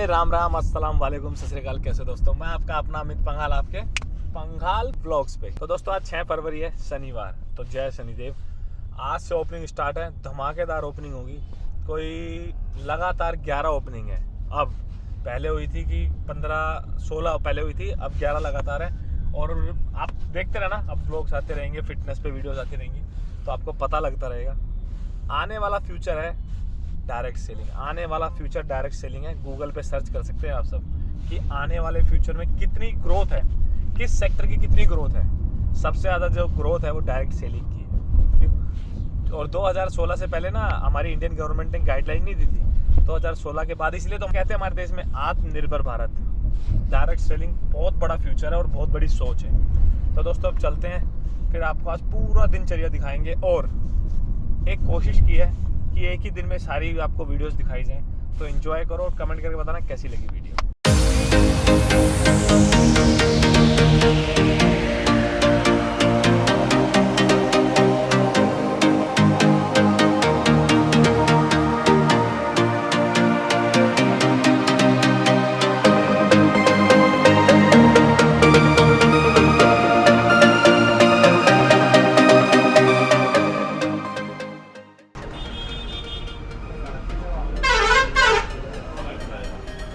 राम राम, अस्सलाम वालेकुम, सत श्री अकाल। कैसे दोस्तों, मैं आपका अपना अमित पंघाल, आपके पंघाल व्लॉग्स पे। तो दोस्तों आज 6 फरवरी है, शनिवार। तो जय शनिदेव। आज से ओपनिंग स्टार्ट है, धमाकेदार ओपनिंग होगी। कोई लगातार 11 ओपनिंग है। अब पहले हुई थी कि 15-16 पहले हुई थी, अब 11 लगातार है। और आप देखते रहना, अब व्लॉग्स आते रहेंगे, फिटनेस पे वीडियोस आती रहेंगी, तो आपको पता लगता रहेगा। आने वाला फ्यूचर है डायरेक्ट सेलिंग, आने वाला फ्यूचर डायरेक्ट सेलिंग है। गूगल पे सर्च कर सकते हैं आप सब कि आने वाले फ्यूचर में कितनी ग्रोथ है, किस सेक्टर की कितनी ग्रोथ है। सबसे ज़्यादा जो ग्रोथ है वो डायरेक्ट सेलिंग की है। और 2016 से पहले ना हमारी इंडियन गवर्नमेंट ने गाइडलाइन नहीं दी थी। 2016 के बाद, इसलिए तो हम कहते हैं हमारे देश में आत्मनिर्भर भारत। डायरेक्ट सेलिंग बहुत बड़ा फ्यूचर है और बहुत बड़ी सोच है। तो दोस्तों अब चलते हैं, फिर आपको आज पूरा दिनचर्या दिखाएंगे। और एक कोशिश की है कि एक ही दिन में सारी आपको वीडियोस दिखाई जाएं। तो एंजॉय करो और कमेंट करके बताना कैसी लगी वीडियो।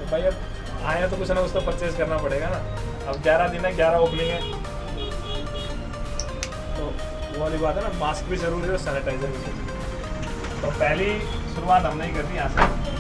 भाई अब आया तो कुछ ना कुछ तो परचेज करना पड़ेगा ना। अब 11 दिन है, 11 ओपनिंग है, तो वो वाली बात है ना, मास्क भी जरूरी है और सैनिटाइजर भी जरूरी है। तो पहली शुरुआत हमने ही कर दी यहाँ से।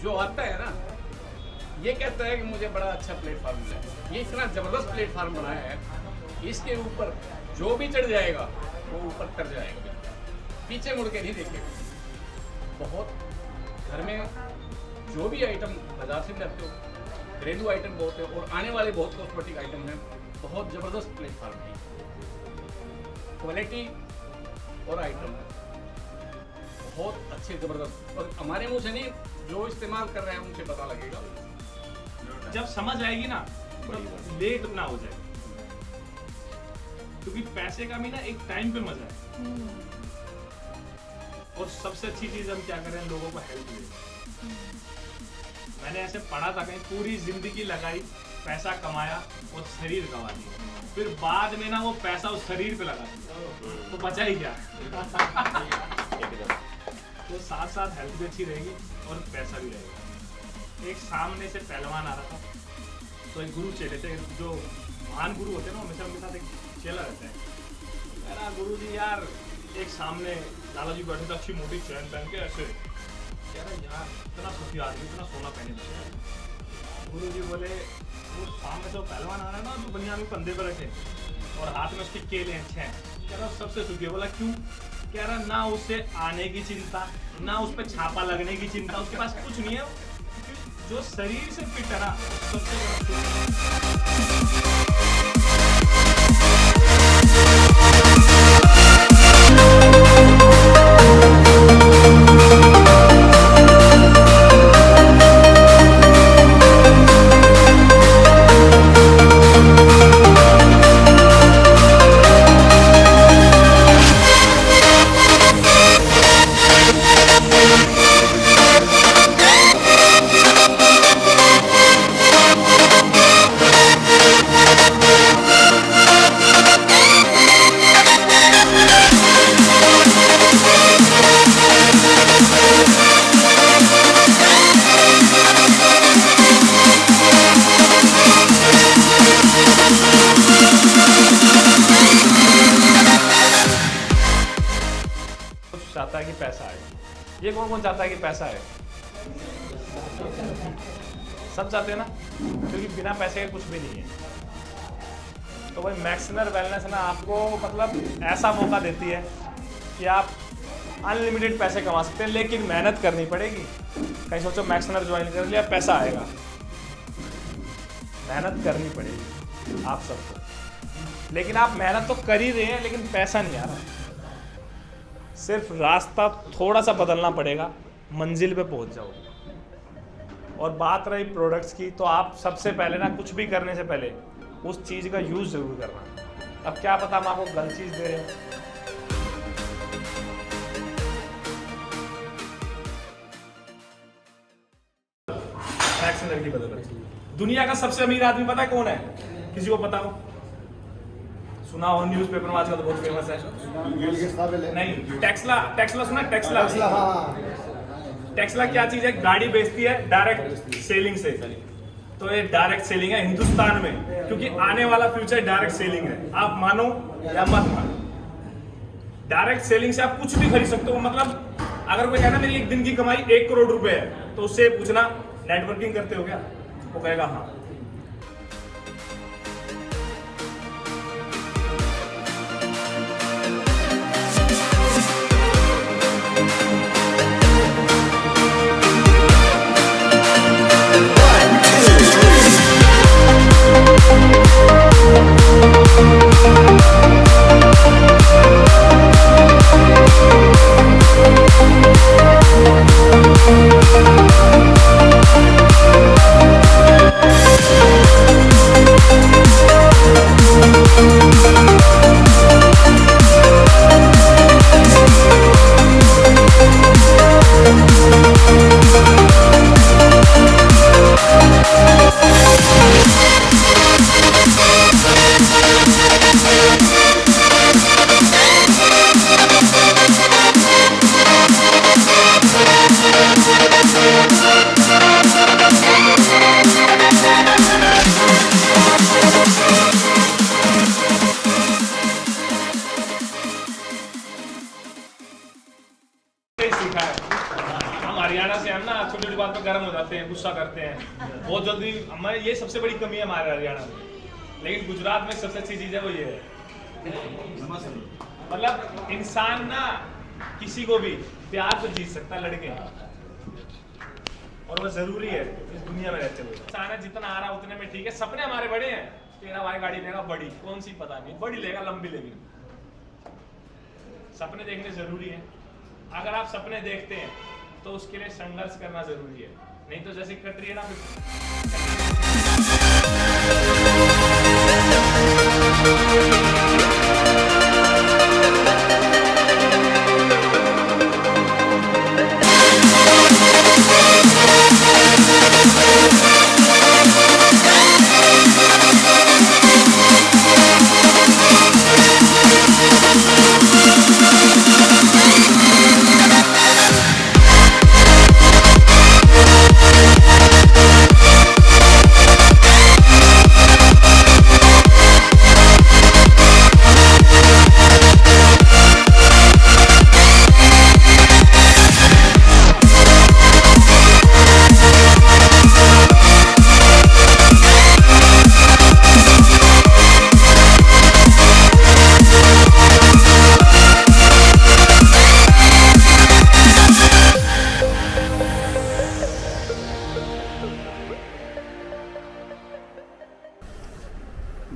जो आता है ना, ये कहता है कि मुझे बड़ा अच्छा प्लेटफार्म मिला है। ये इतना ज़बरदस्त प्लेटफार्म बनाया है, इसके ऊपर जो भी चढ़ जाएगा वो ऊपर तर जाएगा, पीछे मुड़ के नहीं देखेगा। बहुत घर में जो भी आइटम बाजार से लाते हो, घरेलू आइटम बहुत है और आने वाले बहुत कॉस्मेटिक आइटम हैं। बहुत ज़बरदस्त प्लेटफार्म है, क्वालिटी और आइटम बहुत अच्छे ज़बरदस्त। और हमारे मुँह से नहीं, जो इस्तेमाल कर रहे हैं उनसे पता लगेगा। जब समझ आएगी ना, तब लेट ना हो जाए, क्योंकि पैसे का भी ना एक टाइम पे मजा है। और सबसे अच्छी चीज हम क्या करें, लोगों को हेल्प दें। मैंने ऐसे पढ़ा था कहीं, पूरी जिंदगी लगाई, पैसा कमाया और शरीर गंवा दिया, फिर बाद में ना वो पैसा उस शरीर पे लगा दिया, तो बचा ही क्या। तो साथ साथ हेल्थ भी अच्छी रहेगी और पैसा भी रहेगा। एक सामने से पहलवान आ रहा था, तो एक गुरु चेले थे, जो महान गुरु होते हैं ना, हमेशा उनके साथ एक चेला रहता है। कह रहा, गुरु जी यार, एक सामने दादाजी बैठे थे, अच्छी मोटी चैन पहन के ऐसे। कह रहा यार, इतना सुखी आदमी, इतना सोना पहने थे। गुरु जी बोले, वो सामने से पहलवान आ रहा है ना, जो बनियान में कंधे पर रखे और हाथ में उसके केले हैं 6। कह रहा सबसे सुखी। बोला क्यों? कह रहा ना उसे आने की चिंता, ना उस पर छापा लगने की चिंता, उसके पास कुछ नहीं है। जो शरीर से फिट है ना, सबसे है कि पैसा आए? ये कौन कौन चाहता है कि पैसा आए? सब चाहते हैं ना, क्योंकि बिना पैसे के कुछ भी नहीं है। तो भाई मैक्सिनर वेलनेस ना आपको मतलब ऐसा मौका देती है कि आप अनलिमिटेड पैसे कमा सकते हैं, लेकिन मेहनत करनी पड़ेगी। कहीं सोचो मैक्सिनर ज्वाइन कर लिया, पैसा आएगा, मेहनत करनी पड़ेगी आप सबको। लेकिन आप मेहनत तो कर ही रहे हैं, लेकिन पैसा नहीं आ रहा। सिर्फ रास्ता थोड़ा सा बदलना पड़ेगा, मंजिल पे पहुंच जाओगे। और बात रही प्रोडक्ट्स की, तो आप सबसे पहले ना कुछ भी करने से पहले उस चीज़ का यूज़ ज़रूर करना। अब क्या पता हम आपको गलत चीज़ दे रहे हैं। मैक्सिनर की बदौलत दुनिया का सबसे अमीर आदमी पता है कौन है? किसी को पता हो? सुना हो न्यूज़पेपर में, आजकल तो बहुत फेमस है। नहीं, टेस्ला सुना? टेस्ला क्या चीज़ है? गाड़ी बेचती है डायरेक्ट सेलिंग से। तो ये डायरेक्ट सेलिंग है हिंदुस्तान में, क्योंकि आने वाला फ्यूचर डायरेक्ट सेलिंग है। आप मानो या मत मानो, डायरेक्ट सेलिंग से आप कुछ भी खरीद सकते हो। मतलब अगर कोई कहना मेरी एक दिन की कमाई 1 करोड़ रुपए है, तो उससे पूछना नेटवर्किंग करते हो क्या? वो कहेगा हाँ। हरियाणा से हम ना छोटी छोटी बात पर गर्म हो जाते हैं, गुस्सा करते हैं बहुत जल्दी। हमारे ये सबसे बड़ी कमी है हमारे हरियाणा में। लेकिन गुजरात में सबसे अच्छी चीज़ है वो ये है, मतलब इंसान ना किसी को भी प्यार तो जीत सकता है लड़के, और वो जरूरी है इस दुनिया में रहते हुए। इंसान जितना आ रहा उतने में ठीक है। सपने हमारे बड़े हैं, तेरा भाई गाड़ी लेगा बड़ी, कौन सी पता नहीं, बड़ी लेगा लंबी लेगी। सपने देखने जरूरी है। अगर आप सपने देखते हैं तो उसके लिए संघर्ष करना जरूरी है, नहीं तो जैसे कट रही है ना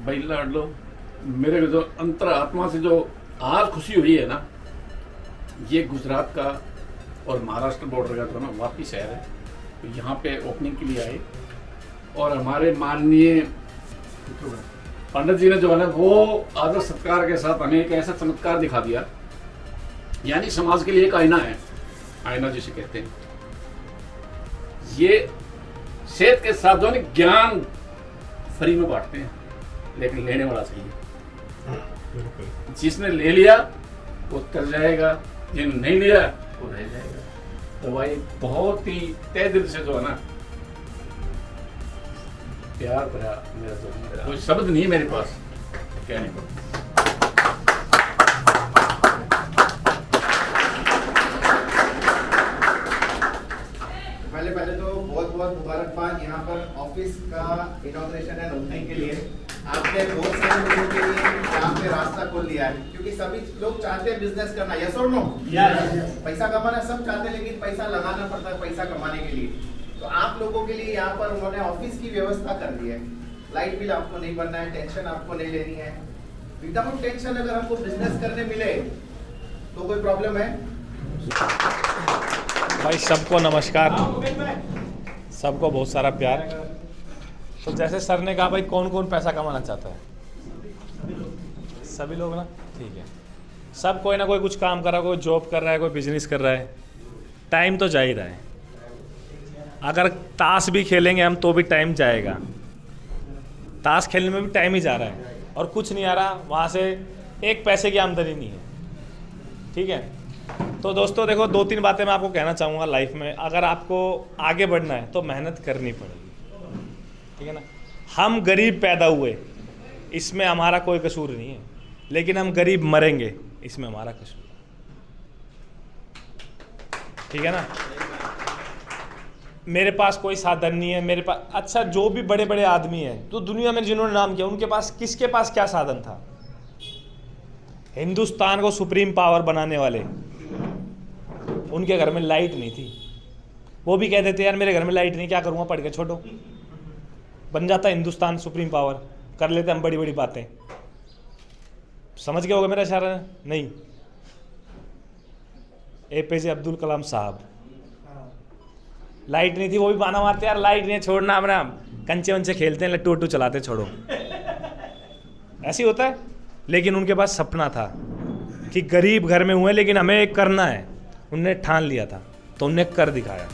भाई लाडलो, मेरे को जो अंतरात्मा से जो आज खुशी हुई है ना, ये गुजरात का और महाराष्ट्र बॉर्डर का जो ना वापी शहर है, तो यहाँ पे ओपनिंग के लिए आए और हमारे माननीय पंडित जी ने जो है ना वो आदर सत्कार के साथ हमें एक ऐसा चमत्कार दिखा दिया। यानी समाज के लिए एक आईना है, आईना जिसे कहते हैं। ये सेहत के साथ जो है ज्ञान फ्री में बांटते हैं, लेकिन लेने वाला चाहिए। जिसने ले लिया वो तर जाएगा, जिसने नहीं लिया वो रह जाएगा। तो भाई बहुत ही तहे दिल से जो है ना प्यार भरा मेरा जो कोई शब्द नहीं है मेरे पास कहने को। का इनॉग्रेशन एंड ओपनिंग के लिए आपने बहुत सारे लोगों के लिए यहाँ पे रास्ता खोल दिया है, क्योंकि सभी लोग चाहते हैं बिजनेस करना, यस और नो? पैसा कमाना सब चाहते हैं, लेकिन पैसा लगाना पड़ता है पैसा कमाने के लिए। तो आप लोगों के लिए यहाँ पर उन्होंने ऑफिस की व्यवस्था कर दी है। लाइट बिल आपको नहीं भरना है, टेंशन आपको नहीं लेनी है। विदाउट टेंशन अगर हमको बिजनेस करने मिले तो कोई प्रॉब्लम है? भाई सबको नमस्कार, सबको बहुत सारा प्यार। तो जैसे सर ने कहा भाई कौन कौन पैसा कमाना चाहता है? सभी लोग ना, ठीक है। सब कोई ना कोई कुछ काम कर रहा है, कोई जॉब कर रहा है, कोई बिजनेस कर रहा है। टाइम तो जा ही रहा है। अगर ताश भी खेलेंगे हम तो भी टाइम जाएगा, ताश खेलने में भी टाइम ही जा रहा है और कुछ नहीं आ रहा, वहाँ से एक पैसे की आमदनी नहीं है, ठीक है। तो दोस्तों देखो, 2-3 बातें मैं आपको कहना चाहूँगा लाइफ में। अगर आपको आगे बढ़ना है तो मेहनत करनी पड़ेगी, ठीक है ना। हम गरीब पैदा हुए, इसमें हमारा कोई कसूर नहीं है, लेकिन हम गरीब मरेंगे, इसमें हमारा कसूर है, ठीक है ना। मेरे पास कोई साधन नहीं है, मेरे पास, अच्छा जो भी बड़े बड़े आदमी हैं तो दुनिया में जिन्होंने नाम किया, उनके पास, किसके पास क्या साधन था? हिंदुस्तान को सुप्रीम पावर बनाने वाले, उनके घर में लाइट नहीं थी, वो भी कहते थे यार मेरे घर में लाइट नहीं, क्या करूँगा, पढ़ के छोड़ो। बन जाता हिंदुस्तान सुप्रीम पावर, कर लेते हम बड़ी बड़ी बातें। समझ गए होगा मेरा इशारा? नहीं। APJ अब्दुल कलाम साहब, लाइट नहीं थी, वो भी बहाना मारते यार लाइट नहीं, छोड़ना, अपना कंचे वंचे खेलते हैं, लट्टू वट्टू चलाते, छोड़ो। ऐसे ही होता है। लेकिन उनके पास सपना था कि गरीब घर में हुए लेकिन हमें एक करना है, उनने ठान लिया था तो उनने कर दिखाया।